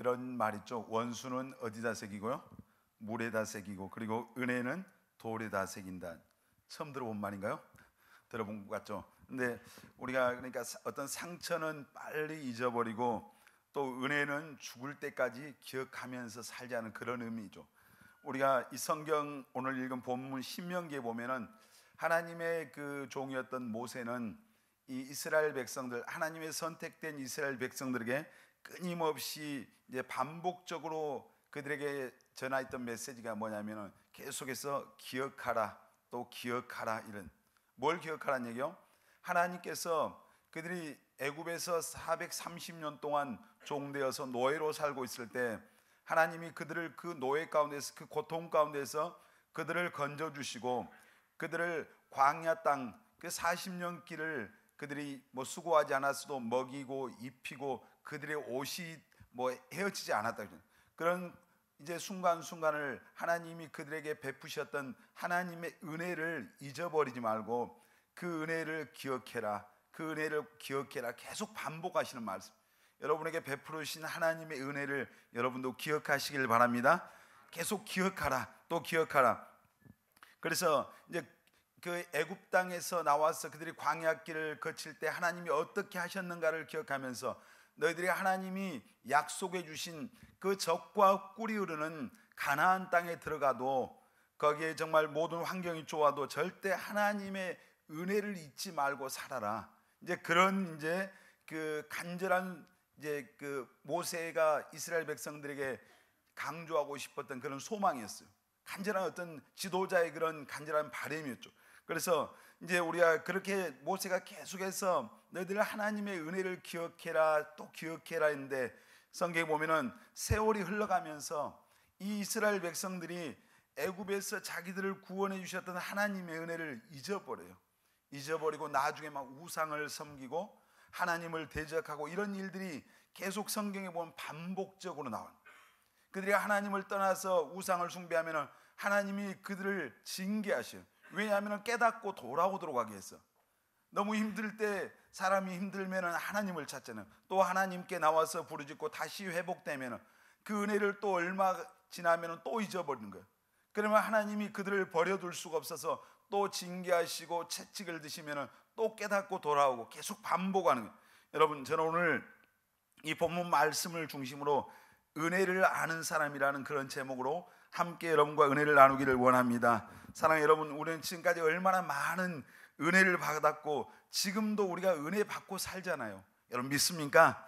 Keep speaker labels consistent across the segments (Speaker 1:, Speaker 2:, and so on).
Speaker 1: 이런 말 있죠. 원수는 어디다 새기고요? 물에다 새기고, 그리고 은혜는 돌에다 새긴다. 처음 들어본 말인가요? 들어본 것 같죠? 근데 우리가 그러니까 어떤 상처는 빨리 잊어버리고 또 은혜는 죽을 때까지 기억하면서 살자는 그런 의미죠. 우리가 이 성경 오늘 읽은 본문 신명기에 보면은 하나님의 그 종이었던 모세는 이 이스라엘 백성들, 하나님의 선택된 이스라엘 백성들에게 끊임없이 이제 반복적으로 그들에게 전하였던 메시지가 뭐냐면은 계속해서 기억하라, 또 기억하라. 이런, 뭘 기억하라는 얘기요? 하나님께서 그들이 애굽에서 430년 동안 종되어서 노예로 살고 있을 때 하나님이 그들을 그 노예 가운데서, 그 고통 가운데서 그들을 건져 주시고 그들을 광야 땅 그 40년 길을 그들이 뭐 수고하지 않았어도 먹이고 입히고 그들의 옷이 뭐 헤어지지 않았다. 그런 이제 순간순간을 하나님이 그들에게 베푸셨던 하나님의 은혜를 잊어버리지 말고 그 은혜를 기억해라, 그 은혜를 기억해라, 계속 반복하시는 말씀. 여러분에게 베푸르신 하나님의 은혜를 여러분도 기억하시길 바랍니다. 계속 기억하라, 또 기억하라. 그래서 이제 그 애굽 땅에서 나와서 그들이 광야길을 거칠 때 하나님이 어떻게 하셨는가를 기억하면서 너희들이 하나님이 약속해 주신 그 젖과 꿀이 흐르는 가나안 땅에 들어가도 거기에 정말 모든 환경이 좋아도 절대 하나님의 은혜를 잊지 말고 살아라. 이제 그런 이제 그 간절한 이제 그 모세가 이스라엘 백성들에게 강조하고 싶었던 그런 소망이었어요. 간절한 어떤 지도자의 그런 간절한 바람이었죠. 그래서 이제 우리가 그렇게 모세가 계속해서 너희들 하나님의 은혜를 기억해라, 또 기억해라 했는데 성경에 보면은 세월이 흘러가면서 이 이스라엘 백성들이 애굽에서 자기들을 구원해 주셨던 하나님의 은혜를 잊어버려요. 잊어버리고 나중에 막 우상을 섬기고 하나님을 대적하고 이런 일들이 계속 성경에 보면 반복적으로 나와요. 그들이 하나님을 떠나서 우상을 숭배하면 하나님이 그들을 징계하셔요. 왜냐하면 깨닫고 돌아오도록 하기 위해서. 너무 힘들 때 사람이 힘들면 하나님을 찾잖아요. 또 하나님께 나와서 부르짖고 다시 회복되면 그 은혜를 또 얼마 지나면 또 잊어버리는 거예요. 그러면 하나님이 그들을 버려둘 수가 없어서 또 징계하시고 채찍을 드시면 또 깨닫고 돌아오고 계속 반복하는 거예요. 여러분, 저는 오늘 이 본문 말씀을 중심으로 은혜를 아는 사람이라는 그런 제목으로 함께 여러분과 은혜를 나누기를 원합니다. 사랑하는 여러분, 우리는 지금까지 얼마나 많은 은혜를 받았고 지금도 우리가 은혜 받고 살잖아요. 여러분 믿습니까?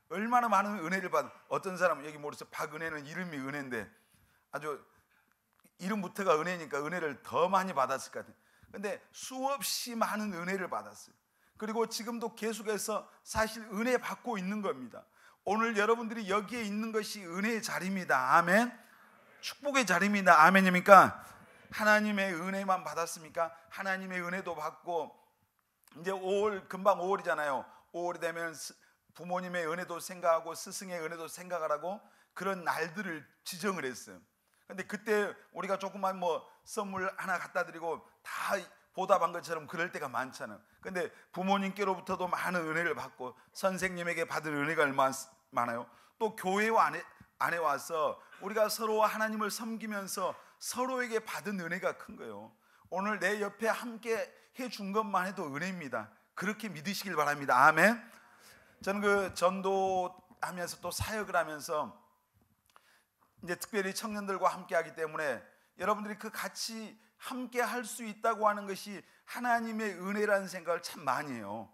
Speaker 1: 얼마나 많은 은혜를 받. 어떤 사람은 여기 모르겠어요. 박은혜는 이름이 은혜인데 아주 이름부터가 은혜니까 은혜를 더 많이 받았을 것 같아요. 근데 수없이 많은 은혜를 받았어요. 그리고 지금도 계속해서 사실 은혜 받고 있는 겁니다. 오늘 여러분들이 여기에 있는 것이 은혜의 자리입니다. 아멘. 축복의 자리입니다. 아멘입니까? 하나님의 은혜만 받았습니까? 하나님의 은혜도 받고 이제 5월, 금방 5월이잖아요. 5월이 되면 부모님의 은혜도 생각하고 스승의 은혜도 생각하라고 그런 날들을 지정을 했어요. 근데 그때 우리가 조그만 뭐 선물 하나 갖다 드리고 다 보답한 것처럼 그럴 때가 많잖아요. 근데 부모님께로부터도 많은 은혜를 받고 선생님에게 받은 은혜가 얼마나 많아요. 또 교회 안에 와서 우리가 서로 하나님을 섬기면서 서로에게 받은 은혜가 큰 거예요. 오늘 내 옆에 함께 해준 것만 해도 은혜입니다. 그렇게 믿으시길 바랍니다. 아멘. 저는 그 전도하면서 또 사역을 하면서 이제 특별히 청년들과 함께 하기 때문에 여러분들이 그 같이 함께 할 수 있다고 하는 것이 하나님의 은혜라는 생각을 참 많이 해요.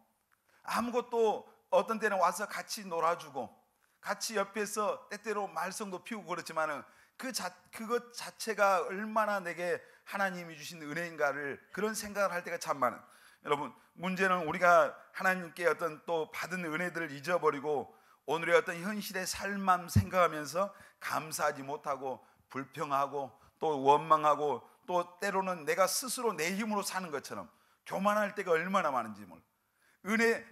Speaker 1: 아무것도 어떤 때는 와서 같이 놀아주고 같이 옆에서 때때로 말썽도 피우고 그렇지만은 그것 자체가 얼마나 내게 하나님이 주신 은혜인가를 그런 생각을 할 때가 참 많아요. 여러분, 문제는 우리가 하나님께 어떤 또 받은 은혜들을 잊어버리고 오늘의 어떤 현실의 삶만 생각하면서 감사하지 못하고 불평하고 또 원망하고 또 때로는 내가 스스로 내 힘으로 사는 것처럼 교만할 때가 얼마나 많은지 몰라요.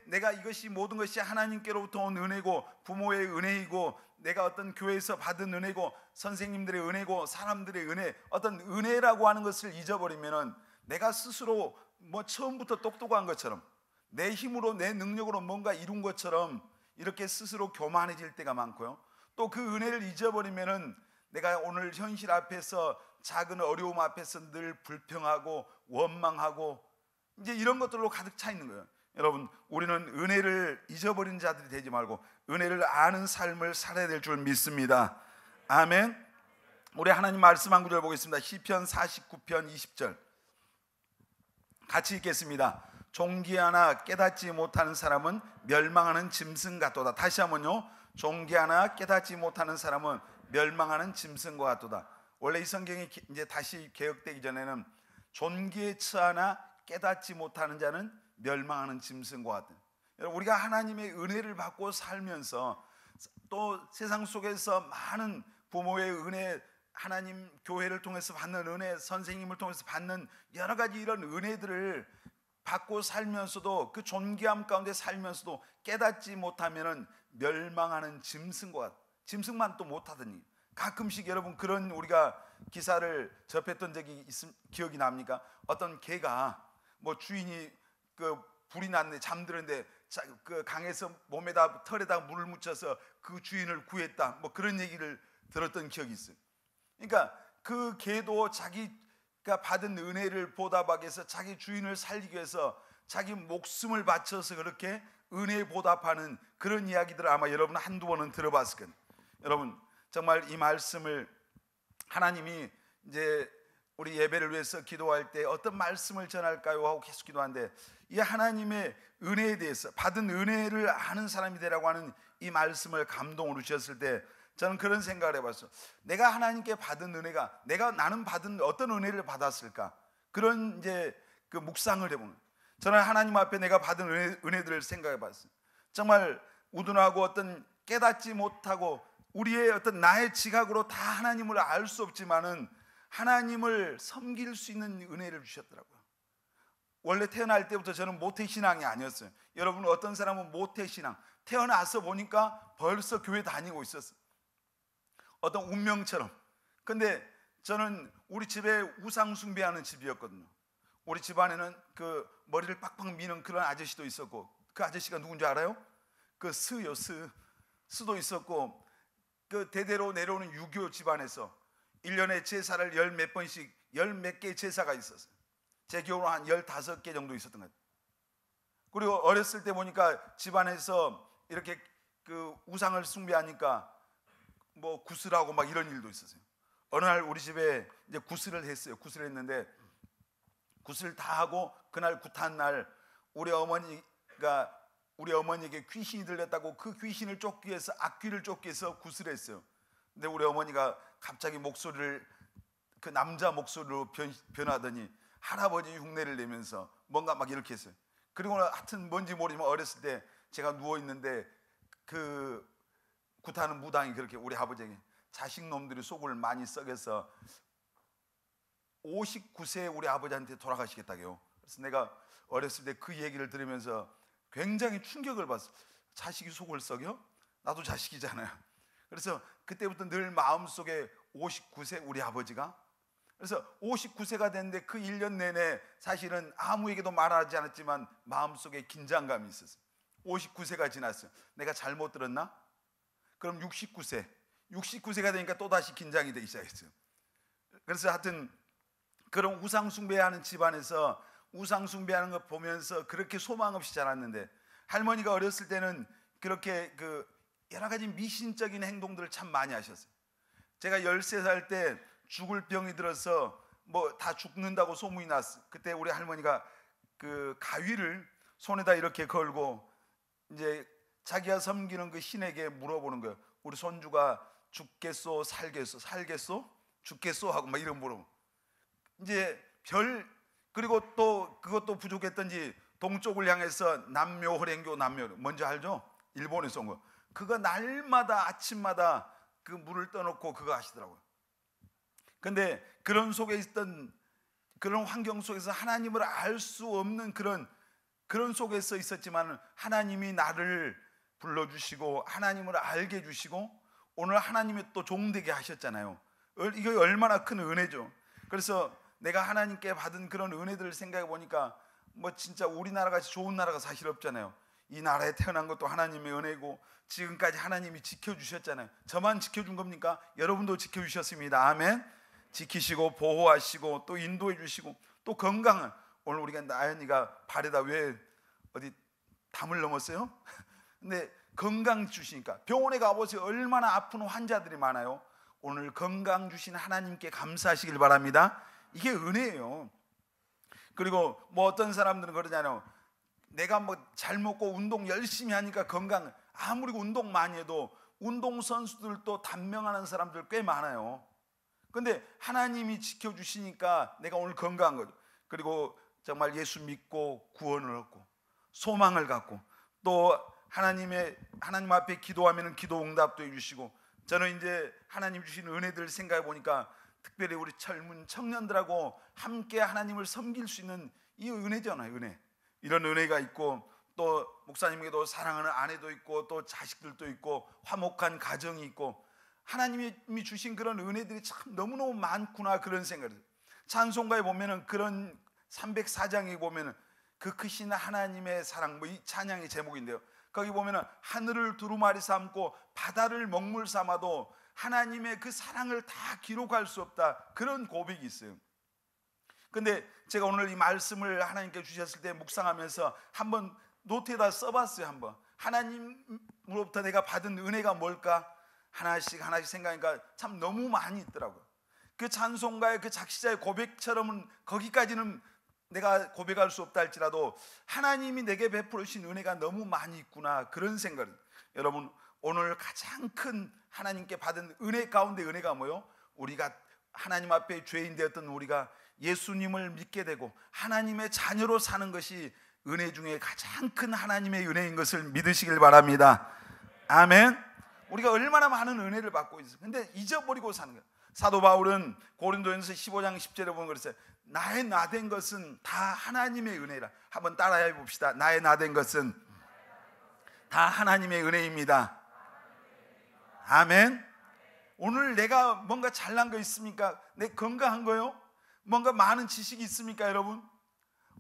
Speaker 1: 내가 이것이 모든 것이 하나님께로부터 온 은혜고 부모의 은혜이고 내가 어떤 교회에서 받은 은혜고 선생님들의 은혜고 사람들의 은혜, 어떤 은혜라고 하는 것을 잊어버리면은 내가 스스로 뭐 처음부터 똑똑한 것처럼 내 힘으로 내 능력으로 뭔가 이룬 것처럼 이렇게 스스로 교만해질 때가 많고요. 또 그 은혜를 잊어버리면은 내가 오늘 현실 앞에서 작은 어려움 앞에서 늘 불평하고 원망하고 이제 이런 것들로 가득 차 있는 거예요. 여러분, 우리는 은혜를 잊어버린 자들이 되지 말고 은혜를 아는 삶을 살아야 될 줄 믿습니다. 아멘. 우리 하나님 말씀 한 구절 보겠습니다. 시편 49편 20절 같이 읽겠습니다. 존귀하나 깨닫지 못하는 사람은 멸망하는 짐승 같도다. 다시 한번요. 존귀하나 깨닫지 못하는 사람은 멸망하는 짐승과 같도다. 원래 이 성경이 이제 다시 개혁되기 전에는 존귀에 처하나 깨닫지 못하는 자는 멸망하는 짐승과 같다. 우리가 하나님의 은혜를 받고 살면서 또 세상 속에서 많은 부모의 은혜, 하나님 교회를 통해서 받는 은혜, 선생님을 통해서 받는 여러 가지 이런 은혜들을 받고 살면서도 그 존귀함 가운데 살면서도 깨닫지 못하면은 멸망하는 짐승과 같다. 짐승만 또 못하더니 가끔씩 여러분 그런 우리가 기사를 접했던 적이 기억이 납니까? 어떤 개가 뭐 주인이 그 불이 났는데 잠들었는데 그 강에서 몸에다 털에다 물을 묻혀서 그 주인을 구했다. 뭐 그런 얘기를 들었던 기억이 있어요. 그러니까 그 개도 자기가 받은 은혜를 보답하기 위해서 자기 주인을 살리기 위해서 자기 목숨을 바쳐서 그렇게 은혜에 보답하는 그런 이야기들을 아마 여러분 한두 번은 들어봤을 거예요. 여러분 정말 이 말씀을 하나님이 이제 우리 예배를 위해서 기도할 때 어떤 말씀을 전할까요 하고 계속 기도하는데 이 하나님의 은혜에 대해서 받은 은혜를 아는 사람이 되라고 하는 이 말씀을 감동으로 주셨을 때 저는 그런 생각을 해봤어요. 내가 하나님께 받은 은혜가 나는 받은 어떤 은혜를 받았을까? 그런 이제 그 묵상을 해보는. 저는 하나님 앞에 내가 받은 은혜들을 생각해봤어요. 정말 우둔하고 어떤 깨닫지 못하고 우리의 어떤 나의 지각으로 다 하나님을 알 수 없지만은 하나님을 섬길 수 있는 은혜를 주셨더라고요. 원래 태어날 때부터 저는 모태신앙이 아니었어요. 여러분 어떤 사람은 모태신앙 태어나서 보니까 벌써 교회 다니고 있었어요. 어떤 운명처럼. 근데 저는 우리 집에 우상 숭배하는 집이었거든요. 우리 집안에는 그 머리를 빡빡 미는 그런 아저씨도 있었고 그 아저씨가 누군지 알아요? 그 스요. 스도 있었고 그 대대로 내려오는 유교 집안에서 1년에 제사를 열 몇 번씩 열 몇 개의 제사가 있었어요. 제 기억으로 한 15개 정도 있었던 것 같아요. 그리고 어렸을 때 보니까 집안에서 이렇게 그 우상을 숭배하니까 뭐 구슬하고 막 이런 일도 있었어요. 어느 날 우리 집에 이제 구슬을 했어요. 구슬을 했는데 구슬 다 하고 그날 굿한 날 우리 어머니가 우리 어머니에게 귀신이 들렸다고 그 귀신을 쫓기 위해서 악귀를 쫓기 위해서 구슬했어요. 근데 우리 어머니가 갑자기 목소리를 그 남자 목소리로 변하더니 할아버지 흉내를 내면서 뭔가 막 이렇게 했어요. 그리고 하여튼 뭔지 모르지만 어렸을 때 제가 누워 있는데 그 굿하는 무당이 그렇게 우리 아버지에게 자식놈들이 속을 많이 썩여서 59세에 우리 아버지한테 돌아가시겠다고요. 그래서 내가 어렸을 때 그 얘기를 들으면서 굉장히 충격을 받았어요. 자식이 속을 썩여? 나도 자식이잖아요. 그래서 그때부터 늘 마음속에 59세 우리 아버지가, 그래서 59세가 됐는데 그 1년 내내 사실은 아무에게도 말하지 않았지만 마음속에 긴장감이 있었어요. 59세가 지났어요. 내가 잘못 들었나? 그럼 69세가 되니까 또다시 긴장이 되기 시작했어요. 그래서 하여튼 그런 우상 숭배하는 집안에서 우상 숭배하는 거 보면서 그렇게 소망 없이 자랐는데, 할머니가 어렸을 때는 그렇게 그 여러 가지 미신적인 행동들을 참 많이 하셨어요. 제가 13살 때 죽을 병이 들어서 뭐 다 죽는다고 소문이 났어요. 그때 우리 할머니가 그 가위를 손에다 이렇게 걸고 이제 자기가 섬기는 그 신에게 물어보는 거예요. 우리 손주가 죽겠소, 살겠소, 죽겠소 하고 막 이런 물어보. 이제 그리고 또 그것도 부족했던지 동쪽을 향해서 남묘호랭교 뭔지 알죠? 일본에서 온 거. 그거 날마다 아침마다 그 물을 떠놓고 그거 하시더라고요. 근데 그런 속에 있던 그런 환경 속에서 하나님을 알 수 없는 그런 속에서 있었지만 하나님이 나를 불러주시고 하나님을 알게 해주시고 오늘 하나님의 또 종되게 하셨잖아요. 이게 얼마나 큰 은혜죠. 그래서 내가 하나님께 받은 그런 은혜들을 생각해 보니까 뭐 진짜 우리나라 같이 좋은 나라가 사실 없잖아요. 이 나라에 태어난 것도 하나님의 은혜고 지금까지 하나님이 지켜주셨잖아요. 저만 지켜준 겁니까? 여러분도 지켜주셨습니다. 아멘. 지키시고 보호하시고 또 인도해 주시고 또 건강은, 오늘 우리가 나연이가 발에다 왜 어디 담을 넘었어요? 근데 건강 주시니까, 병원에 가보세요. 얼마나 아픈 환자들이 많아요. 오늘 건강 주신 하나님께 감사하시길 바랍니다. 이게 은혜예요. 그리고 뭐 어떤 사람들은 그러잖아요. 내가 뭐 잘 먹고 운동 열심히 하니까 건강, 아무리 운동 많이 해도 운동선수들도 단명하는 사람들 꽤 많아요. 근데 하나님이 지켜주시니까 내가 오늘 건강한 거죠. 그리고 정말 예수 믿고 구원을 얻고 소망을 갖고 또 하나님 앞에 기도하면 기도 응답도 해주시고, 저는 이제 하나님 주신 은혜들 생각해 보니까 특별히 우리 젊은 청년들하고 함께 하나님을 섬길 수 있는 이 은혜잖아요. 은혜. 이런 은혜가 있고 또 목사님에게도 사랑하는 아내도 있고 또 자식들도 있고 화목한 가정이 있고, 하나님이 주신 그런 은혜들이 참 너무너무 많구나, 그런 생각을 해요. 찬송가에 보면은 그런 304장에 보면은 그 크신 하나님의 사랑, 이 찬양의 제목인데요. 거기 보면은 하늘을 두루마리 삼고 바다를 먹물 삼아도 하나님의 그 사랑을 다 기록할 수 없다, 그런 고백이 있어요. 근데 제가 오늘 이 말씀을 하나님께 주셨을 때 묵상하면서 한번 노트에다 써봤어요. 한번 하나님으로부터 내가 받은 은혜가 뭘까 하나씩 생각하니까 참 너무 많이 있더라고요. 그 찬송가의 그 작시자의 고백처럼은 거기까지는 내가 고백할 수 없다 할지라도 하나님이 내게 베풀으신 은혜가 너무 많이 있구나, 그런 생각을. 여러분, 오늘 가장 큰 하나님께 받은 은혜 가운데 은혜가 뭐요? 우리가 하나님 앞에 죄인 되었던 우리가 예수님을 믿게 되고 하나님의 자녀로 사는 것이 은혜 중에 가장 큰 하나님의 은혜인 것을 믿으시길 바랍니다. 아멘. 우리가 얼마나 많은 은혜를 받고 있어요. 근데 잊어버리고 사는 거예요. 사도 바울은 고린도전서 15장 10절에 보면 그랬어요. 나의 나된 것은 다 하나님의 은혜라. 한번 따라해 봅시다. 나의 나된 것은 다 하나님의 은혜입니다. 아멘. 오늘 내가 뭔가 잘난 거 있습니까? 내 건강한 거요? 뭔가 많은 지식이 있습니까, 여러분?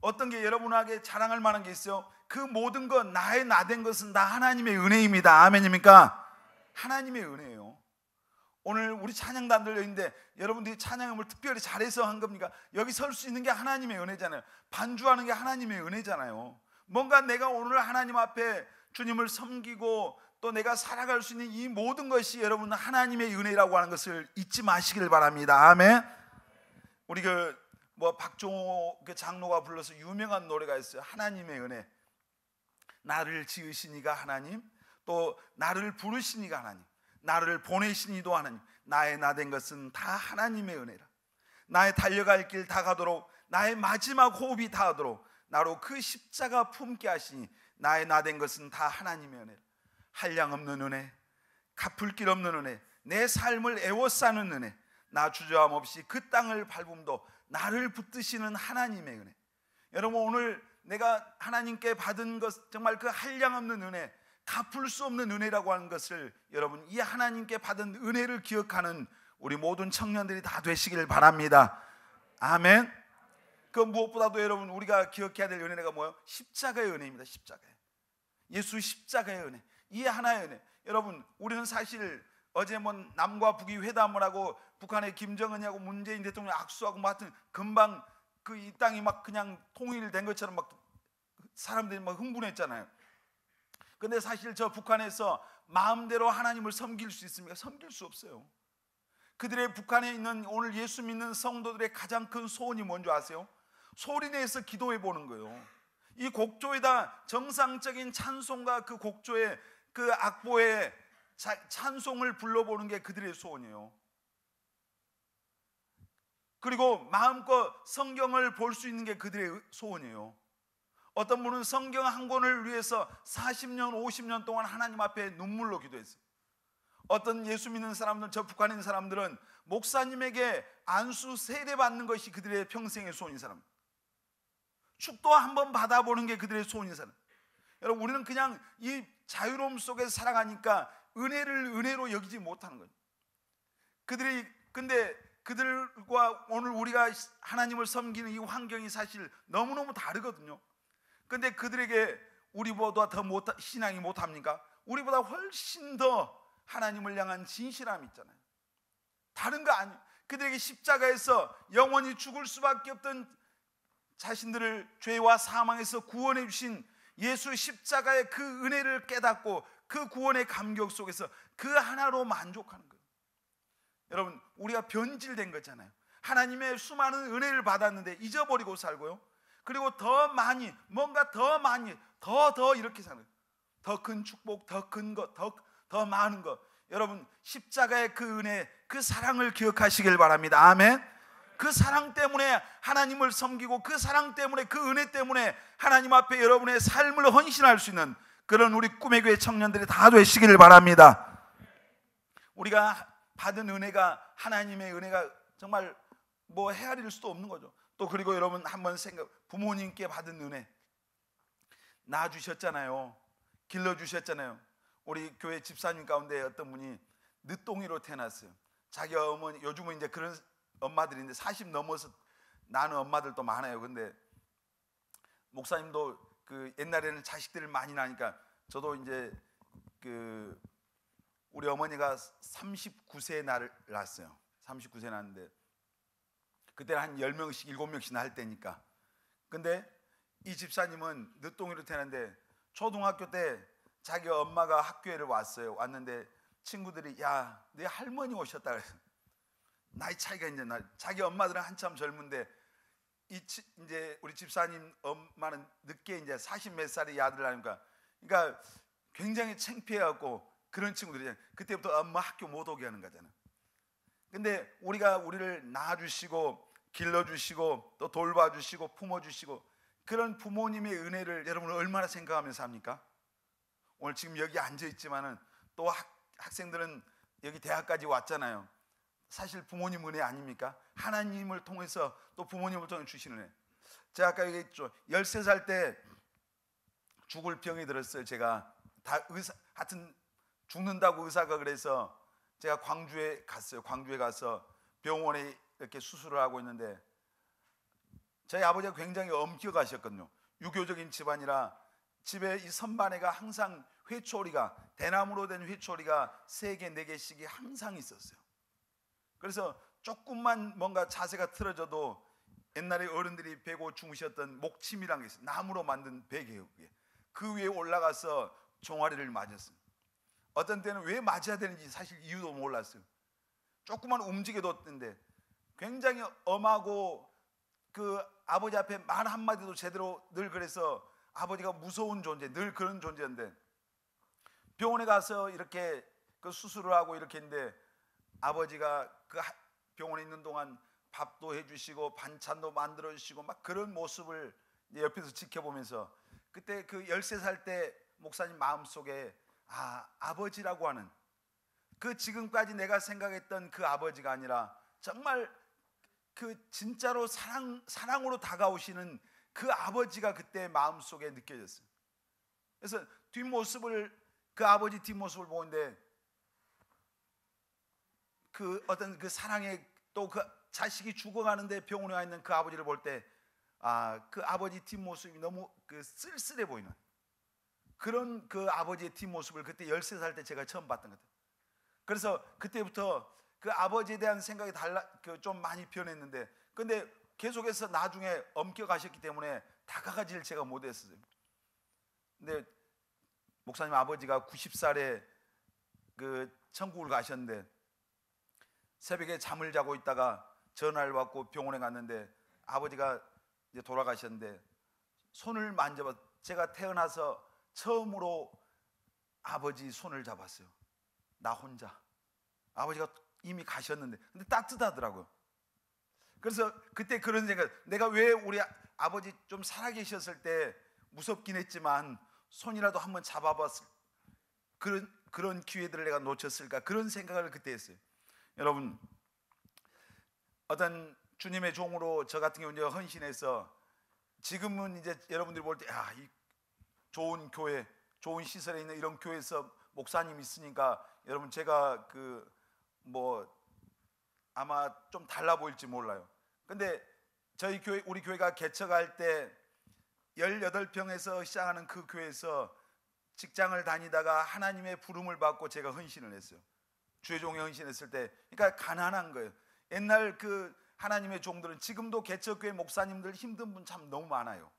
Speaker 1: 어떤 게 여러분에게 자랑할 만한 게 있어요? 그 모든 것, 나의 나된 것은 다 하나님의 은혜입니다. 아멘입니까? 하나님의 은혜예요. 오늘 우리 찬양도 안 들려 있는데 여러분들이 찬양을 특별히 잘해서 한 겁니까? 여기 설 수 있는 게 하나님의 은혜잖아요. 반주하는 게 하나님의 은혜잖아요. 뭔가 내가 오늘 하나님 앞에 주님을 섬기고 또 내가 살아갈 수 있는 이 모든 것이 여러분 하나님의 은혜라고 하는 것을 잊지 마시길 바랍니다. 아멘. 우리 박종호 장로가 불러서 유명한 노래가 있어요. 하나님의 은혜. 나를 지으시니가 하나님, 또 나를 부르시니가 하나님, 나를 보내시니도 하나님, 나의 나된 것은 다 하나님의 은혜라. 나의 달려갈 길 다 가도록, 나의 마지막 호흡이 닿도록 나로 그 십자가 품게 하시니 나의 나된 것은 다 하나님의 은혜라. 한량없는 은혜, 갚을 길 없는 은혜, 내 삶을 애워싸는 은혜, 나 주저함 없이 그 땅을 밟음도 나를 붙드시는 하나님의 은혜. 여러분, 오늘 내가 하나님께 받은 것, 정말 그 한량없는 은혜, 갚을 수 없는 은혜라고 하는 것을 여러분, 이 하나님께 받은 은혜를 기억하는 우리 모든 청년들이 다 되시길 바랍니다. 아멘. 그 무엇보다도 여러분, 우리가 기억해야 될 은혜가 뭐예요? 십자가의 은혜입니다. 십자가의, 예수 십자가의 은혜, 이 하나의 은혜. 여러분, 우리는 사실 어제 남과 북이 회담을 하고 북한의 김정은하고 문재인 대통령 악수하고 하여튼 금방 이 땅이 막 그냥 통일된 것처럼 막 사람들이 막 흥분했잖아요. 근데 사실 저 북한에서 마음대로 하나님을 섬길 수 있습니까? 섬길 수 없어요. 그들의 북한에 있는 오늘 예수 믿는 성도들의 가장 큰 소원이 뭔지 아세요? 소리내서 기도해 보는 거예요. 이 곡조에다 정상적인 찬송과 그 곡조에 그 악보에 찬송을 불러보는 게 그들의 소원이에요. 그리고 마음껏 성경을 볼 수 있는 게 그들의 소원이에요. 어떤 분은 성경 한 권을 위해서 40년, 50년 동안 하나님 앞에 눈물로 기도했어요. 어떤 예수 믿는 사람들, 저 북한에 있는 사람들은 목사님에게 안수 세례 받는 것이 그들의 평생의 소원인 사람, 축도 한번 받아보는 게 그들의 소원인 사람. 여러분, 우리는 그냥 이 자유로움 속에서 살아가니까 은혜를 은혜로 여기지 못하는 거예요. 근데 그들과 오늘 우리가 하나님을 섬기는 이 환경이 사실 너무너무 다르거든요. 근데 그들에게 우리보다 더 신앙이 못합니까? 우리보다 훨씬 더 하나님을 향한 진실함이 있잖아요. 다른 거 아니에요. 그들에게 십자가에서 영원히 죽을 수밖에 없던 자신들을 죄와 사망에서 구원해 주신 예수 십자가의 그 은혜를 깨닫고 그 구원의 감격 속에서 그 하나로 만족하는 거예요. 여러분, 우리가 변질된 거잖아요. 하나님의 수많은 은혜를 받았는데 잊어버리고 살고요. 그리고 더 많이, 뭔가 더 많이, 더 이렇게 사는 거예요. 더 큰 축복, 더 큰 것, 더 많은 것. 여러분, 십자가의 그 은혜, 그 사랑을 기억하시길 바랍니다. 아멘. 그 사랑 때문에 하나님을 섬기고 그 사랑 때문에, 그 은혜 때문에 하나님 앞에 여러분의 삶을 헌신할 수 있는 그런 우리 꿈의 교회 청년들이 다 되시기를 바랍니다. 우리가 받은 은혜가, 하나님의 은혜가 정말 뭐 헤아릴 수도 없는 거죠. 또 그리고 여러분 한번 부모님께 받은 은혜, 낳아주셨잖아요. 길러주셨잖아요. 우리 교회 집사님 가운데 어떤 분이 늦둥이로 태어났어요. 자기 어머니, 요즘은 이제 그런 엄마들인데 40 넘어서 낳는 엄마들도 많아요. 근데 목사님도 그 옛날에는 자식들을 많이 낳으니까, 저도 이제 그 우리 어머니가 39세에 나를 낳았어요. 39세 낳았는데 그때는 한 10명씩 7명씩 낳을 때니까. 근데 이 집사님은 늦둥이로 태어났는데 초등학교 때 자기 엄마가 학교에 왔어요. 왔는데 친구들이 야, 네 할머니 오셨다 그래서, 나이 차이가 이제 자기 엄마들은 한참 젊은데 이제 우리 집사님 엄마는 늦게 이제 40 몇 살의 아들 낳으니까, 그러니까 굉장히 창피해갖고 그런 친구들이 그때부터 엄마 학교 못 오게 하는 거잖아. 근데 우리를 낳아주시고 길러주시고 또 돌봐주시고 품어주시고 그런 부모님의 은혜를 여러분은 얼마나 생각하면서 합니까? 오늘 지금 여기 앉아있지만은 또 학생들은 여기 대학까지 왔잖아요. 사실 부모님 은혜 아닙니까? 하나님을 통해서 또 부모님을 통해 주시는 은혜. 제가 아까 얘기했죠. 13살 때 죽을 병이 들었어요. 제가 다 하여튼 죽는다고 의사가 그래서 제가 광주에 갔어요. 광주에 가서 병원에 이렇게 수술을 하고 있는데 저희 아버지가 굉장히 엄격하셨거든요. 유교적인 집안이라 집에 이 선반에가 항상 회초리가, 대나무로 된 회초리가 3개, 4개씩이 항상 있었어요. 그래서 조금만 뭔가 자세가 틀어져도 옛날에 어른들이 베고 주무셨던 목침이라는 게 있어요. 나무로 만든 베개예요. 그 위에 올라가서 종아리를 맞았어요. 어떤 때는 왜 맞아야 되는지 사실 이유도 몰랐어요. 조금만 움직여도 되는데 굉장히 엄하고 그 아버지 앞에 말 한마디도 제대로, 늘 그래서 아버지가 무서운 존재, 늘 그런 존재인데 병원에 가서 이렇게 그 수술을 하고 이렇게 했는데 아버지가 그 병원에 있는 동안 밥도 해주시고 반찬도 만들어 주시고 막 그런 모습을 옆에서 지켜보면서 그때 그 13살 때 목사님 마음속에 아버지라고 하는 그 지금까지 내가 생각했던 그 아버지가 아니라 정말 그 진짜로 사랑으로 다가오시는 그 아버지가 그때 마음속에 느껴졌어요. 그래서 그 아버지 뒷모습을 보는데 그 어떤 그 사랑의, 또 그 자식이 죽어가는데 병원에 와 있는 그 아버지를 볼 때 그 아버지 뒷모습이 너무 그 쓸쓸해 보이는 그런 그 아버지의 뒷모습을 그때 13살 때 제가 처음 봤던 것 같아요. 그래서 그때부터 그 아버지에 대한 생각이 좀 많이 변했는데, 근데 계속해서 나중에 엄격하셨기 때문에 다가가지를 제가 못했어요. 근데 목사님 아버지가 90살에 그 천국을 가셨는데 새벽에 잠을 자고 있다가 전화를 받고 병원에 갔는데 아버지가 이제 돌아가셨는데 손을 만져봐, 제가 태어나서 처음으로 아버지 손을 잡았어요. 나 혼자. 아버지가 이미 가셨는데, 근데 따뜻하더라고요. 그래서 그때 그런 생각, 내가 왜 우리 아버지 좀 살아계셨을 때 무섭긴 했지만 손이라도 한번 잡아봤을 그런 기회들을 내가 놓쳤을까, 그런 생각을 그때 했어요. 여러분, 어떤 주님의 종으로 저 같은 경우는 헌신해서 지금은 이제 여러분들이 볼 때 이 좋은 교회, 좋은 시설에 있는 이런 교회에서 목사님 있으니까 여러분 제가 아마 좀 달라 보일지 몰라요. 근데 우리 교회가 개척할 때 18평에서 시작하는 그 교회에서 직장을 다니다가 하나님의 부름을 받고 제가 헌신을 했어요. 주의 종에 헌신했을 때, 그러니까 가난한 거예요. 옛날 그 하나님의 종들은, 지금도 개척교회 목사님들 힘든 분 참 너무 많아요.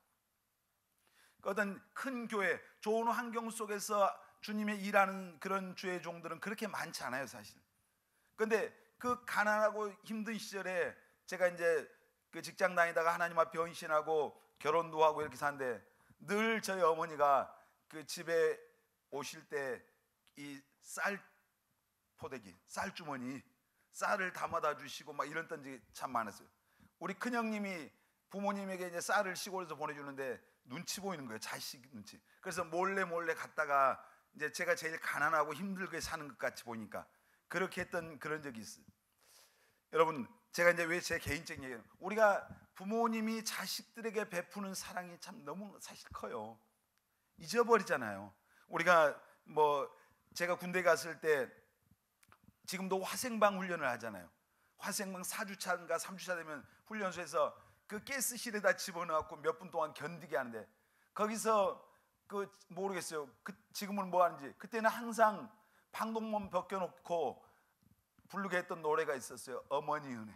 Speaker 1: 어떤 큰 교회, 좋은 환경 속에서 주님의 일하는 그런 주의 종들은 그렇게 많지 않아요, 사실. 그런데 그 가난하고 힘든 시절에 제가 이제 그 직장 다니다가 하나님 앞에 헌신하고 결혼도 하고 이렇게 사는데, 늘 저희 어머니가 그 집에 오실 때 이 쌀 포대기, 쌀 주머니, 쌀을 담아다 주시고 막 이런 던지 참 많았어요. 우리 큰형님이 부모님에게 이제 쌀을 시골에서 보내주는데 눈치 보이는 거예요, 자식 눈치. 그래서 몰래 갔다가 이제 제가 제일 가난하고 힘들게 사는 것 같이 보니까 그렇게 했던 그런 적이 있어요. 여러분, 제가 이제 왜 제 개인적인 얘기예요. 우리가 부모님이 자식들에게 베푸는 사랑이 참 너무 사실 커요. 잊어버리잖아요. 우리가 뭐 제가 군대 갔을 때 지금도 화생방 훈련을 하잖아요. 화생방 4주차인가 3주차 되면 훈련소에서 그 가스실에다 집어넣고 몇 분 동안 견디게 하는데, 거기서 그 모르겠어요. 지금은 뭐 하는지. 그때는 항상 방독면 벗겨놓고 부르게 했던 노래가 있었어요. 어머니 은혜.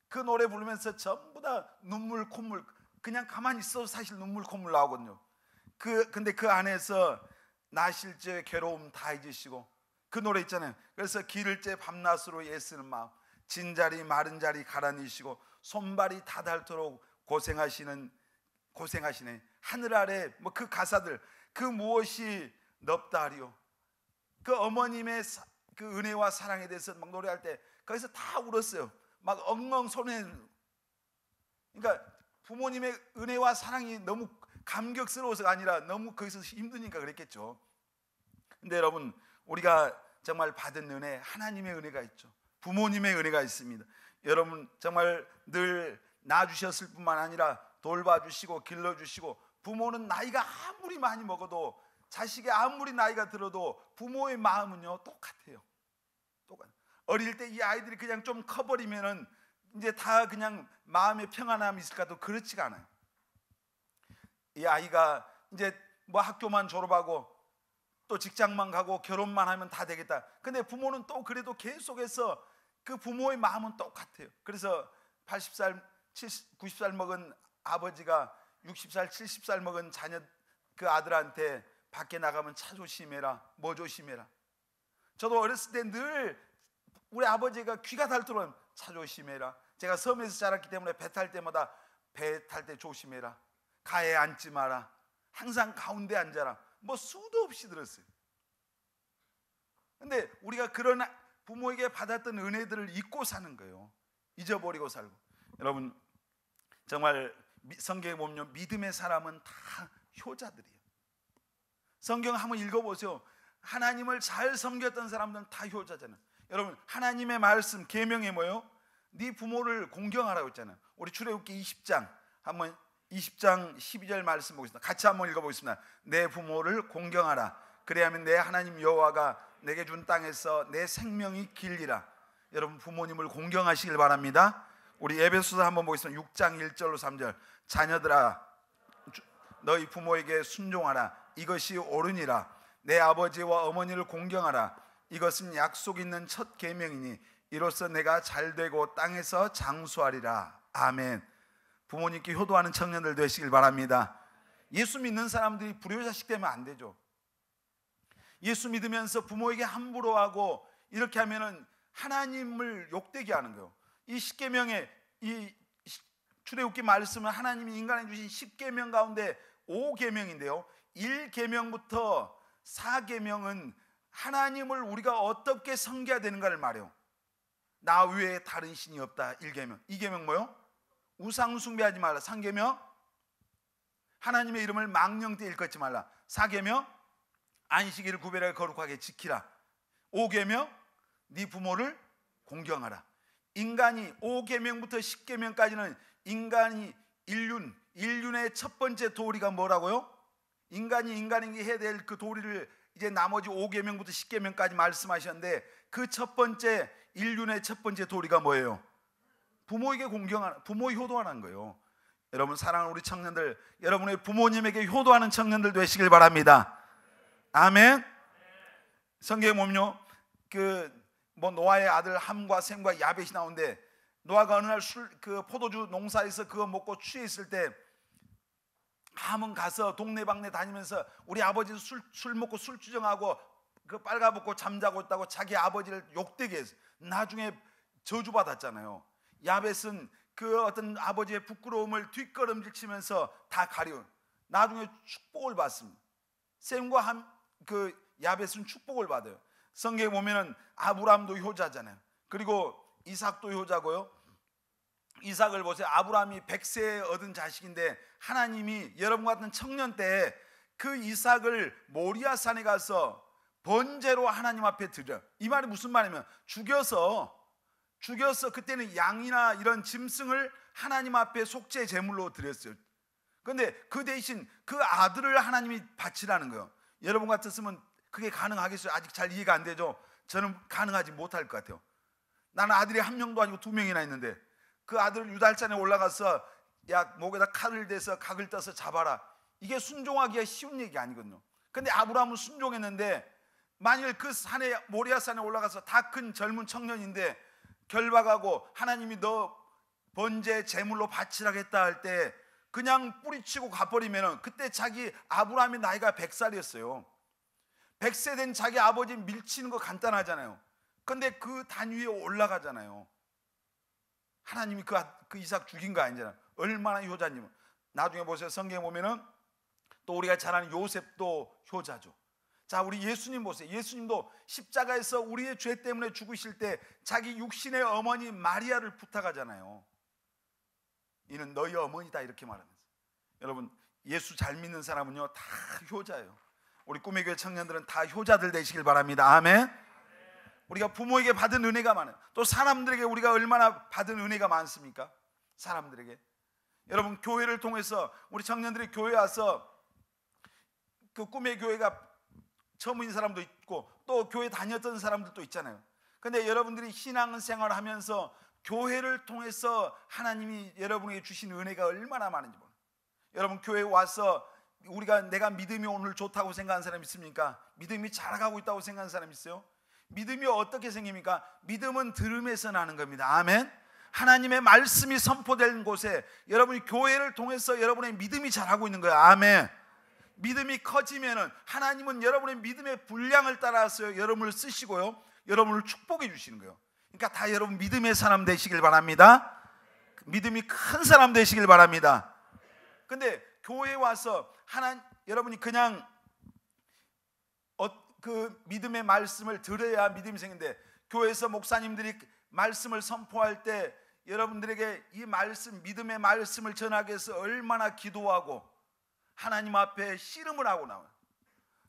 Speaker 1: 그 노래 부르면서 전부 다 눈물 콧물, 그냥 가만히 있어도 사실 눈물 콧물 나오거든요. 근데 그 안에서 나실제 괴로움 다 잊으시고, 그 노래 있잖아요. 그래서 기를 째 밤낮으로 애쓰는 마음, 진자리 마른 자리 가라니시고 손발이 다 닳도록 고생하시네. 하늘 아래 뭐 그 가사들, 그 무엇이 넓다 하리요. 그 어머님의 그 은혜와 사랑에 대해서 막 노래할 때 거기서 다 울었어요. 막 엉엉 손에. 그러니까 부모님의 은혜와 사랑이 너무 감격스러워서가 아니라 너무 거기서 힘드니까 그랬겠죠. 근데 여러분, 우리가 정말 받은 은혜, 하나님의 은혜가 있죠. 부모님의 은혜가 있습니다. 여러분, 정말 늘 낳아주셨을 뿐만 아니라 돌봐주시고 길러주시고, 부모는 나이가 아무리 많이 먹어도, 자식이 아무리 나이가 들어도 부모의 마음은요 똑같아요. 어릴 때 이 아이들이 그냥 좀 커버리면은 이제 다 그냥 마음의 평안함이 있을까도 그렇지가 않아요. 이 아이가 이제 뭐 학교만 졸업하고 또 직장만 가고 결혼만 하면 다 되겠다. 근데 부모는 또 그래도 계속해서 그 부모의 마음은 똑같아요. 그래서 80살, 90살 먹은 아버지가 60살, 70살 먹은 자녀 그 아들한테 밖에 나가면 차 조심해라, 뭐 조심해라. 저도 어렸을 때 늘 우리 아버지가 귀가 닳도록 차 조심해라. 제가 섬에서 자랐기 때문에 배 탈 때마다 배 탈 때 조심해라, 가에 앉지 마라, 항상 가운데 앉아라, 뭐 수도 없이 들었어요. 근데 우리가 그런 부모에게 받았던 은혜들을 잊고 사는 거예요. 잊어버리고 살고. 여러분, 정말 성경에 보면 믿음의 사람은 다 효자들이에요. 성경 한번 읽어보세요. 하나님을 잘 섬겼던 사람들은 다 효자잖아요. 여러분, 하나님의 말씀 계명이 뭐예요? 네 부모를 공경하라고 했잖아요. 우리 출애굽기 20장 한번 20장 12절 말씀 보겠습니다. 같이 한번 읽어보겠습니다. 내 부모를 공경하라. 그래야면 내 하나님 여호와가 내게 준 땅에서 내 생명이 길리라. 여러분, 부모님을 공경하시길 바랍니다. 우리 에베소서 한번 보겠습니다. 6장 1절로 3절. 자녀들아, 너희 부모에게 순종하라. 이것이 옳으니라. 내 아버지와 어머니를 공경하라. 이것은 약속 있는 첫 계명이니 이로써 내가 잘되고 땅에서 장수하리라. 아멘. 부모님께 효도하는 청년들 되시길 바랍니다. 예수 믿는 사람들이 불효자식 되면 안 되죠. 예수 믿으면서 부모에게 함부로 하고 이렇게 하면은 하나님을 욕되게 하는 거예요. 이 십계명의 이 출애굽기 말씀은 하나님이 인간에 주신 10계명 가운데 5계명인데요. 1계명부터 4계명은 하나님을 우리가 어떻게 섬겨야 되는가를 말해요. 나 외에 다른 신이 없다. 1계명. 2계명 뭐요? 우상 숭배하지 말라. 3계명 하나님의 이름을 망령되이 일컫지 말라. 4계명 안식일을 구별하게 거룩하게 지키라. 5계명 네 부모를 공경하라. 인간이 5계명부터 10계명까지는 인간이 인륜의 첫 번째 도리가 뭐라고요? 인간이 인간에게 해야 될 그 도리를 이제 나머지 5계명부터 10계명까지 말씀하셨는데, 그 첫 번째 인륜의 첫 번째 도리가 뭐예요? 부모에게 공경하는, 부모의 효도하는 거예요. 여러분 사랑하는 우리 청년들, 여러분의 부모님에게 효도하는 청년들 되시길 바랍니다. 아멘. 성경에 보면요, 노아의 아들 함과 셈과 야벳이 나오는데, 노아가 어느 날 포도주 농사에서 그거 먹고 취해 있을 때 함은 가서 동네방네 다니면서 우리 아버지 술 먹고 술주정하고 그 빨가벗고 잠자고 있다고 자기 아버지를 욕되게 해서 나중에 저주받았잖아요. 야벳은 그 어떤 아버지의 부끄러움을 뒷걸음질 치면서 다 가려 나중에 축복을 받습니다. 셈과 야벳은 축복을 받아요. 성경에 보면은 아브라함도 효자잖아요. 그리고 이삭도 효자고요. 이삭을 보세요. 아브라함이 100세에 얻은 자식인데 하나님이 여러분 같은 청년 때에 그 이삭을 모리아산에 가서 번제로 하나님 앞에 드려. 이 말이 무슨 말이냐면 죽여서 그때는 양이나 이런 짐승을 하나님 앞에 속죄 제물로 드렸어요. 그런데 그 대신 그 아들을 하나님이 바치라는 거예요. 여러분 같았으면 그게 가능하겠어요? 아직 잘 이해가 안 되죠? 저는 가능하지 못할 것 같아요. 나는 아들이 1명도 아니고 2명이나 있는데 그 아들을 유달산에 올라가서 야 목에다 칼을 대서 각을 떠서 잡아라, 이게 순종하기가 쉬운 얘기 아니거든요. 근데 아브라함은 순종했는데 만일 그 산에 모리아산에 올라가서 다 큰 젊은 청년인데 결박하고 하나님이 너 번제 제물로 바치라겠다 할 때 그냥 뿌리치고 가버리면 그때 자기 아브라함의 나이가 100살이었어요 100세 된 자기 아버지 밀치는 거 간단하잖아요. 근데 그 단 위에 올라가잖아요. 하나님이 그 이삭 죽인 거 아니잖아요. 얼마나 효자님. 나중에 보세요. 성경에 보면은 또 우리가 잘 아는 요셉도 효자죠. 자, 우리 예수님 보세요. 예수님도 십자가에서 우리의 죄 때문에 죽으실 때 자기 육신의 어머니 마리아를 부탁하잖아요. 이는 너희 어머니다 이렇게 말하면서. 여러분 예수 잘 믿는 사람은요 다 효자예요. 우리 꿈의 교회 청년들은 다 효자들 되시길 바랍니다. 아멘. 우리가 부모에게 받은 은혜가 많아요. 또 사람들에게 우리가 얼마나 받은 은혜가 많습니까? 사람들에게. 여러분 교회를 통해서 우리 청년들이 교회 와서 그 꿈의 교회가 처음인 사람도 있고 또 교회 다녔던 사람들도 있잖아요. 근데 여러분들이 신앙생활을 하면서 교회를 통해서 하나님이 여러분에게 주신 은혜가 얼마나 많은지 몰라요. 여러분 교회에 와서 내가 믿음이 오늘 좋다고 생각하는 사람 있습니까? 믿음이 자라가고 있다고 생각하는 사람 있어요? 믿음이 어떻게 생깁니까? 믿음은 들음에서 나는 겁니다. 아멘. 하나님의 말씀이 선포된 곳에 여러분이 교회를 통해서 여러분의 믿음이 자라고 있는 거예요. 아멘. 믿음이 커지면은 하나님은 여러분의 믿음의 분량을 따라서 여러분을 쓰시고요, 여러분을 축복해 주시는 거예요. 그러니까 다 여러분 믿음의 사람 되시길 바랍니다. 믿음이 큰 사람 되시길 바랍니다. 근데 교회에 와서 여러분이 그냥 그 믿음의 말씀을 들어야 믿음이 생기는데, 교회에서 목사님들이 말씀을 선포할 때 여러분들에게 이 말씀, 믿음의 말씀을 전하기 위해서 얼마나 기도하고 하나님 앞에 씨름을 하고 나와요.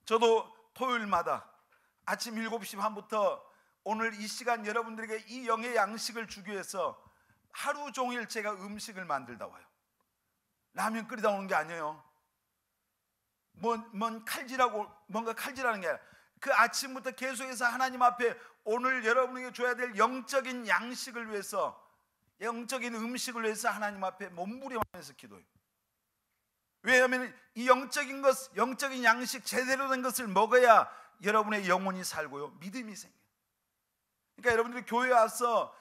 Speaker 1: 저도 토요일마다 아침 7시 반부터 오늘 이 시간 여러분들에게 이 영의 양식을 주기 위해서 하루 종일 제가 음식을 만들다 와요. 라면 끓이다 오는 게 아니에요. 뭔가 칼질하는 게 아니라 그 아침부터 계속해서 하나님 앞에 오늘 여러분에게 줘야 될 영적인 양식을 위해서, 영적인 음식을 위해서 하나님 앞에 몸부림하면서 기도해요. 왜냐하면 이 영적인 양식, 제대로 된 것을 먹어야 여러분의 영혼이 살고요, 믿음이 생겨요. 그러니까 여러분들이 교회에 와서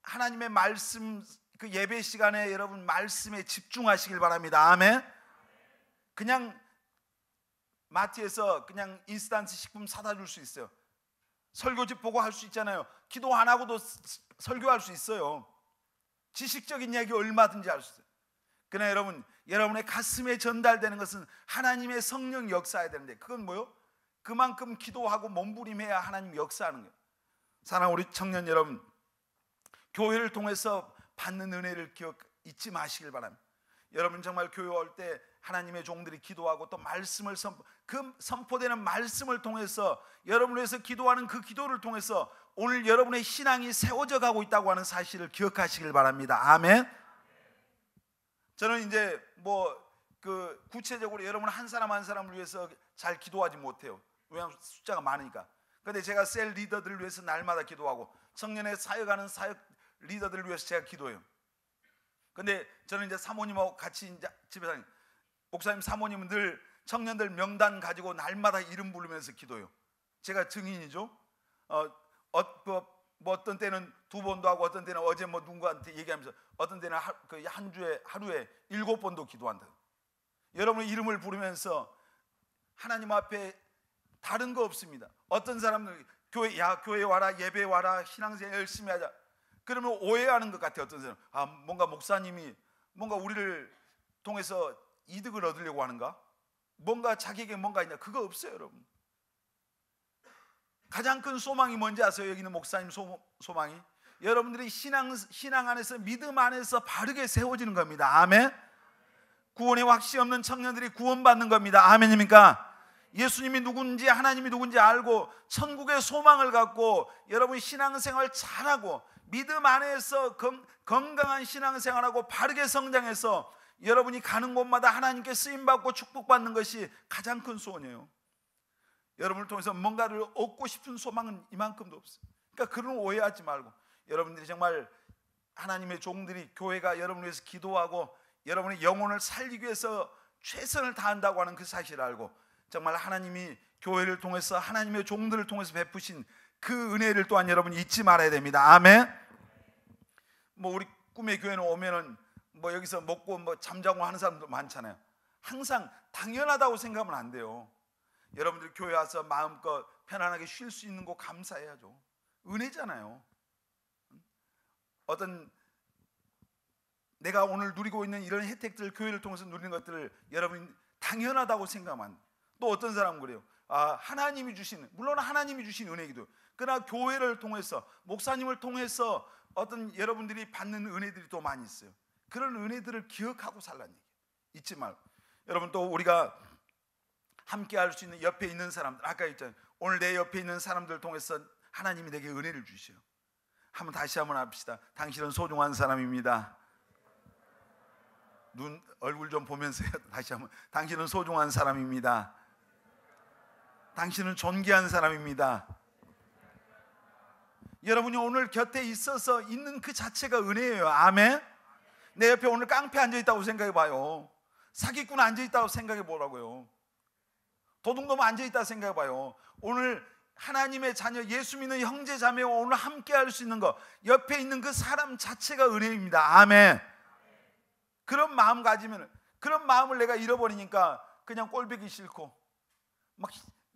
Speaker 1: 하나님의 말씀, 그 예배 시간에 여러분 말씀에 집중하시길 바랍니다. 아멘. 그냥 마트에서 그냥 인스턴트 식품 사다 줄 수 있어요. 설교집 보고 할 수 있잖아요. 기도 안 하고도 설교할 수 있어요. 지식적인 이야기 얼마든지 할 수 있어요. 그러나 여러분의 가슴에 전달되는 것은 하나님의 성령 역사해야 되는데, 그건 뭐요? 그만큼 기도하고 몸부림해야 하나님 역사하는 거예요. 사랑하는 우리 청년 여러분, 교회를 통해서 받는 은혜를 잊지 마시길 바랍니다. 여러분 정말 교회 올 때 하나님의 종들이 기도하고 또 말씀을 선포되는 말씀을 통해서 여러분을 위해서 기도하는 그 기도를 통해서 오늘 여러분의 신앙이 세워져 가고 있다고 하는 사실을 기억하시길 바랍니다. 아멘. 저는 이제 구체적으로 여러분 한 사람 한 사람을 위해서 잘 기도하지 못해요. 왜냐하면 숫자가 많으니까. 그런데 제가 셀 리더들을 위해서 날마다 기도하고 청년의 사역하는 사역 리더들을 위해서 제가 기도해요. 근데 저는 이제 사모님하고 같이 이제 집에 다니, 목사님 사모님은 늘 청년들 명단 가지고 날마다 이름 부르면서 기도해요. 제가 증인이죠. 뭐 어떤 때는 2번도 하고 어떤 때는 어제 뭐 누군가한테 얘기하면서 어떤 때는 한 주에 하루에 7번도 기도한다. 여러분의 이름을 부르면서 하나님 앞에 다른 거 없습니다. 어떤 사람들 교회 와라, 예배 와라, 신앙생활 열심히 하자. 그러면 오해하는 것 같아요. 어떤 사람, 뭔가 목사님이 뭔가 우리를 통해서 이득을 얻으려고 하는가? 뭔가 자기에게 뭔가 있냐? 그거 없어요, 여러분. 가장 큰 소망이 뭔지 아세요? 여기 있는 목사님 소망이 여러분들이 신앙 안에서, 믿음 안에서 바르게 세워지는 겁니다. 아멘. 구원의 확신이 없는 청년들이 구원받는 겁니다. 아멘입니까? 예수님이 누군지, 하나님이 누군지 알고 천국의 소망을 갖고 여러분이 신앙생활 잘하고 믿음 안에서 건강한 신앙생활하고 바르게 성장해서 여러분이 가는 곳마다 하나님께 쓰임받고 축복받는 것이 가장 큰 소원이에요. 여러분을 통해서 뭔가를 얻고 싶은 소망은 이만큼도 없어요. 그러니까 그런 오해하지 말고, 여러분들이 정말 하나님의 종들이, 교회가 여러분을 위해서 기도하고 여러분의 영혼을 살리기 위해서 최선을 다한다고 하는 그 사실을 알고, 정말 하나님이 교회를 통해서, 하나님의 종들을 통해서 베푸신 그 은혜를 또한 여러분이 잊지 말아야 됩니다. 아멘. 뭐 우리 꿈의 교회는 오면은 뭐 여기서 먹고 뭐 잠자고 하는 사람도 많잖아요. 항상 당연하다고 생각하면 안 돼요. 여러분들 교회 와서 마음껏 편안하게 쉴 수 있는 거 감사해야죠. 은혜잖아요. 어떤 내가 오늘 누리고 있는 이런 혜택들, 교회를 통해서 누리는 것들을 여러분이 당연하다고 생각하면 안 돼요. 또 어떤 사람은 그래요. 하나님이 주신, 물론 하나님이 주신 은혜이기도, 그러나 교회를 통해서, 목사님을 통해서 어떤 여러분들이 받는 은혜들이 또 많이 있어요. 그런 은혜들을 기억하고 살라는 얘기예요. 잊지 말고. 여러분, 또 우리가 함께 할 수 있는 옆에 있는 사람들, 아까 했잖아요. 오늘 내 옆에 있는 사람들을 통해서 하나님이 내게 은혜를 주셔요. 다시 한번 합시다. 당신은 소중한 사람입니다. 얼굴 좀 보면서 다시 한번, 당신은 소중한 사람입니다. 당신은 존귀한 사람입니다. 여러분이 오늘 곁에 있어서 있는 그 자체가 은혜예요. 아멘. 내 옆에 오늘 깡패 앉아있다고 생각해 봐요. 사기꾼 앉아있다고 생각해 보라고요. 도둑놈 앉아있다고 생각해 봐요. 오늘 하나님의 자녀, 예수 믿는 형제 자매와 오늘 함께 할 수 있는 것, 옆에 있는 그 사람 자체가 은혜입니다. 아멘. 그런 마음 가지면, 그런 마음을 내가 잃어버리니까 그냥 꼴보기 싫고 막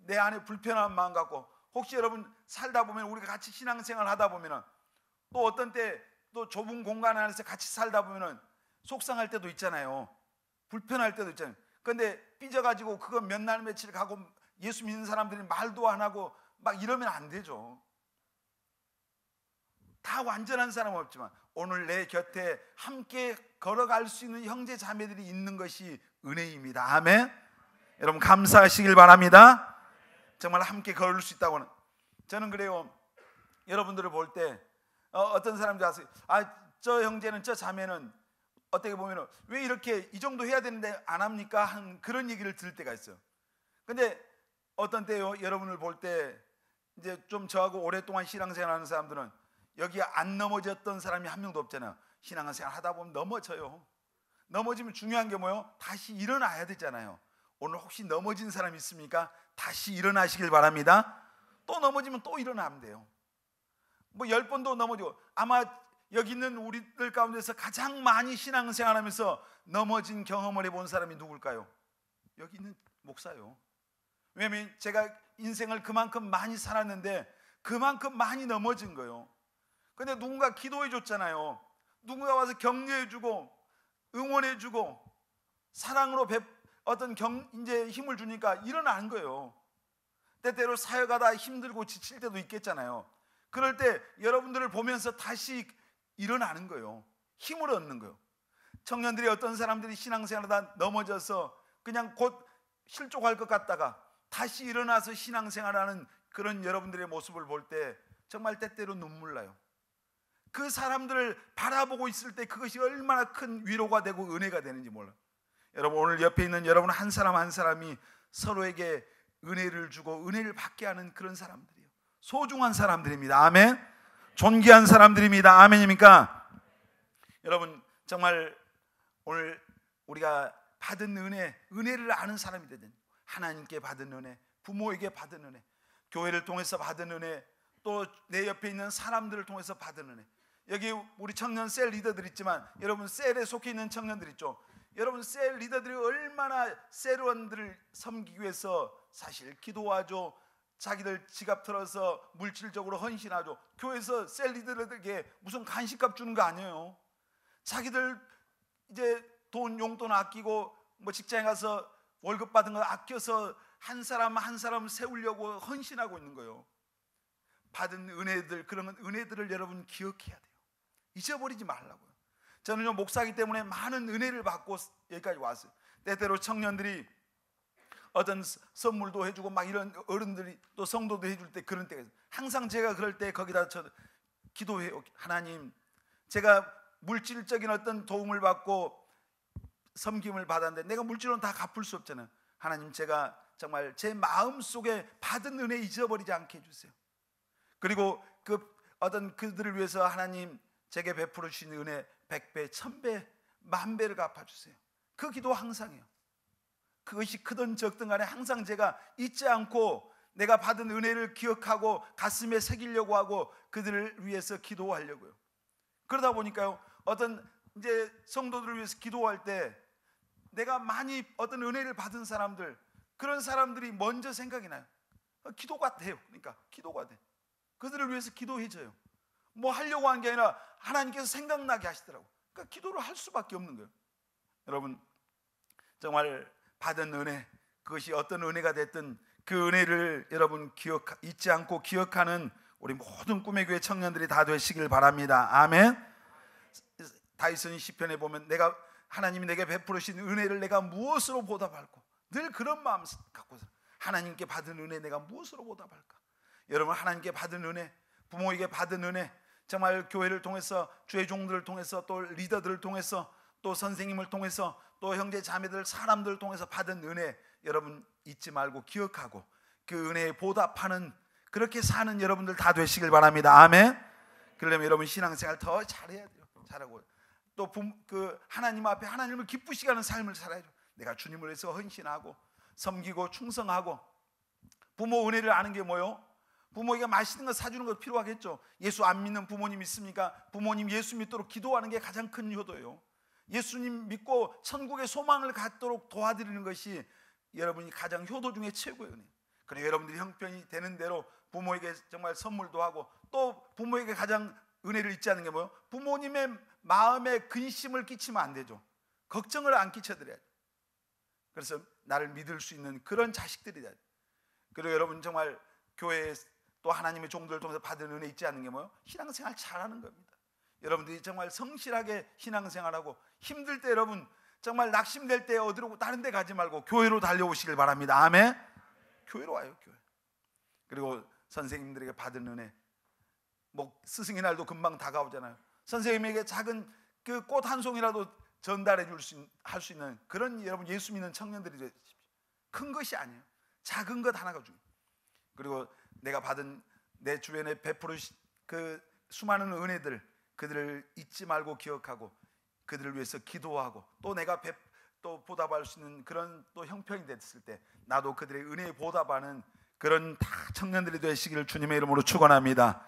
Speaker 1: 내 안에 불편한 마음 갖고, 혹시 여러분 살다 보면, 우리가 같이 신앙생활 하다 보면 또 어떤 때 또 좁은 공간 안에서 같이 살다 보면 속상할 때도 있잖아요. 불편할 때도 있잖아요. 그런데 삐져가지고 그거 몇 날 며칠 가고 예수 믿는 사람들이 말도 안 하고 막 이러면 안 되죠. 다 완전한 사람은 없지만 오늘 내 곁에 함께 걸어갈 수 있는 형제 자매들이 있는 것이 은혜입니다. 아멘. 여러분 감사하시길 바랍니다. 정말 함께 걸을 수 있다고는, 저는 그래요. 여러분들을 볼 때 어떤 사람들이 와서 저 형제는, 저 자매는 어떻게 보면 왜 이렇게 이 정도 해야 되는데 안 합니까? 한 그런 얘기를 들을 때가 있어요. 근데 어떤 때요, 여러분을 볼 때 이제 좀 저하고 오랫동안 신앙생활 하는 사람들은 여기 안 넘어졌던 사람이 한 명도 없잖아요. 신앙생활 하다 보면 넘어져요. 넘어지면 중요한 게 뭐예요? 다시 일어나야 되잖아요. 오늘 혹시 넘어진 사람 있습니까? 다시 일어나시길 바랍니다. 또 넘어지면 또 일어나면 돼요. 뭐 10번도 넘어지고, 아마 여기 있는 우리들 가운데서 가장 많이 신앙생활하면서 넘어진 경험을 해본 사람이 누굴까요? 여기 있는 목사요. 왜냐하면 제가 인생을 그만큼 많이 살았는데 그만큼 많이 넘어진 거예요. 근데 누군가 기도해 줬잖아요. 누군가 와서 격려해 주고 응원해 주고 사랑으로 어떤 이제 힘을 주니까 일어나는 거예요. 때때로 사역하다 힘들고 지칠 때도 있겠잖아요. 그럴 때 여러분들을 보면서 다시 일어나는 거예요. 힘을 얻는 거예요. 청년들이, 어떤 사람들이 신앙생활하다 넘어져서 그냥 곧 실족할 것 같다가 다시 일어나서 신앙생활하는 그런 여러분들의 모습을 볼 때 정말 때때로 눈물 나요. 그 사람들을 바라보고 있을 때 그것이 얼마나 큰 위로가 되고 은혜가 되는지 몰라요. 여러분, 오늘 옆에 있는 여러분 한 사람 한 사람이 서로에게 은혜를 주고 은혜를 받게 하는 그런 사람들이에요. 소중한 사람들입니다. 아멘. 존귀한 사람들입니다. 아멘입니까? 여러분, 정말 오늘 우리가 받은 은혜를 아는 사람이 되든, 하나님께 받은 은혜, 부모에게 받은 은혜, 교회를 통해서 받은 은혜, 또 내 옆에 있는 사람들을 통해서 받은 은혜. 여기 우리 청년 셀 리더들 있지만, 여러분 셀에 속해 있는 청년들 있죠. 여러분 셀 리더들이 얼마나 셀원들을 섬기기 위해서 사실 기도하죠. 자기들 지갑 털어서 물질적으로 헌신하죠. 교회에서 셀 리더들에게 무슨 간식값 주는 거 아니에요. 자기들 이제 돈 용돈 아끼고 뭐 직장에 가서 월급 받은 거 아껴서 한 사람 한 사람 세우려고 헌신하고 있는 거예요. 받은 은혜들, 그런 은혜들을 여러분 기억해야 돼요. 잊어버리지 말라고요. 저는요 목사기 때문에 많은 은혜를 받고 여기까지 왔어요. 때때로 청년들이 어떤 선물도 해주고 막 이런 어른들이 또 성도도 해줄 때, 그런 때가 있어요. 항상 제가 그럴 때 거기다 저 기도해요. 하나님, 제가 물질적인 어떤 도움을 받고 섬김을 받았는데 내가 물질로는 다 갚을 수 없잖아요. 하나님, 제가 정말 제 마음속에 받은 은혜 잊어버리지 않게 해주세요. 그리고 그들을 위해서 하나님 제게 베풀어 주신 은혜 100배, 1000배, 10,000배를 갚아주세요. 그 기도 항상 해요. 그것이 크든 적든 간에 항상 제가 잊지 않고 내가 받은 은혜를 기억하고 가슴에 새기려고 하고 그들을 위해서 기도하려고요. 그러다 보니까요, 어떤 이제 성도들을 위해서 기도할 때 내가 많이 어떤 은혜를 받은 사람들, 그런 사람들이 먼저 생각이 나요. 기도가 돼요. 그러니까 기도가 돼. 그들을 위해서 기도해줘요. 뭐 하려고 한 게 아니라 하나님께서 생각나게 하시더라고. 그러니까 기도를 할 수밖에 없는 거예요. 여러분, 정말 받은 은혜, 그것이 어떤 은혜가 됐든 그 은혜를 여러분 잊지 않고 기억하는 우리 모든 꿈의 교회 청년들이 다 되시길 바랍니다. 아멘. 다윗은 시편에 보면 내가 하나님이 내게 베풀으신 은혜를 내가 무엇으로 보답할까? 늘 그런 마음 갖고서 하나님께 받은 은혜 내가 무엇으로 보답할까? 여러분, 하나님께 받은 은혜, 부모에게 받은 은혜, 정말 교회를 통해서, 주의 종들을 통해서, 또 리더들을 통해서, 또 선생님을 통해서, 또 형제 자매들, 사람들을 통해서 받은 은혜, 여러분 잊지 말고 기억하고 그 은혜에 보답하는, 그렇게 사는 여러분들 다 되시길 바랍니다. 아멘. 그러려면 여러분 신앙생활 더 잘해야 돼요. 잘하고 또 하나님 앞에 하나님을 기쁘시게 하는 삶을 살아야죠. 내가 주님을 위해서 헌신하고 섬기고 충성하고. 부모 은혜를 아는 게 뭐예요? 부모에게 맛있는 거 사주는 거 필요하겠죠. 예수 안 믿는 부모님 있습니까? 부모님 예수 믿도록 기도하는 게 가장 큰 효도예요. 예수님 믿고 천국의 소망을 갖도록 도와드리는 것이 여러분이 가장 효도 중에 최고의 은혜. 그리고 여러분들이 형편이 되는 대로 부모에게 정말 선물도 하고, 또 부모에게 가장 은혜를 잊지 않는 게 뭐예요? 부모님의 마음에 근심을 끼치면 안 되죠. 걱정을 안 끼쳐드려야죠. 그래서 나를 믿을 수 있는 그런 자식들이 돼야죠. 그리고 여러분 정말 교회에 또 하나님의 종들을 통해서 받은 은혜 잊지 않는 게 뭐예요? 신앙생활 잘하는 겁니다. 여러분들이 정말 성실하게 신앙생활하고 힘들 때, 여러분 정말 낙심될 때 어디로 다른 데 가지 말고 교회로 달려오시길 바랍니다. 아멘. 교회로 와요, 교회. 그리고 선생님들에게 받은 은혜, 뭐 스승의 날도 금방 다가오잖아요. 선생님에게 작은 그 꽃 한 송이라도 전달해 할 수 있는 그런 여러분 예수 믿는 청년들이 되십시오. 큰 것이 아니에요. 작은 것 하나가 중요해요. 그리고 내가 받은 내 주변에 베풀으신 그 수많은 은혜들, 그들을 잊지 말고 기억하고 그들을 위해서 기도하고, 또 내가 또 보답할 수 있는 그런 또 형편이 됐을 때 나도 그들의 은혜에 보답하는 그런 다 청년들이 되시기를 주님의 이름으로 축원합니다.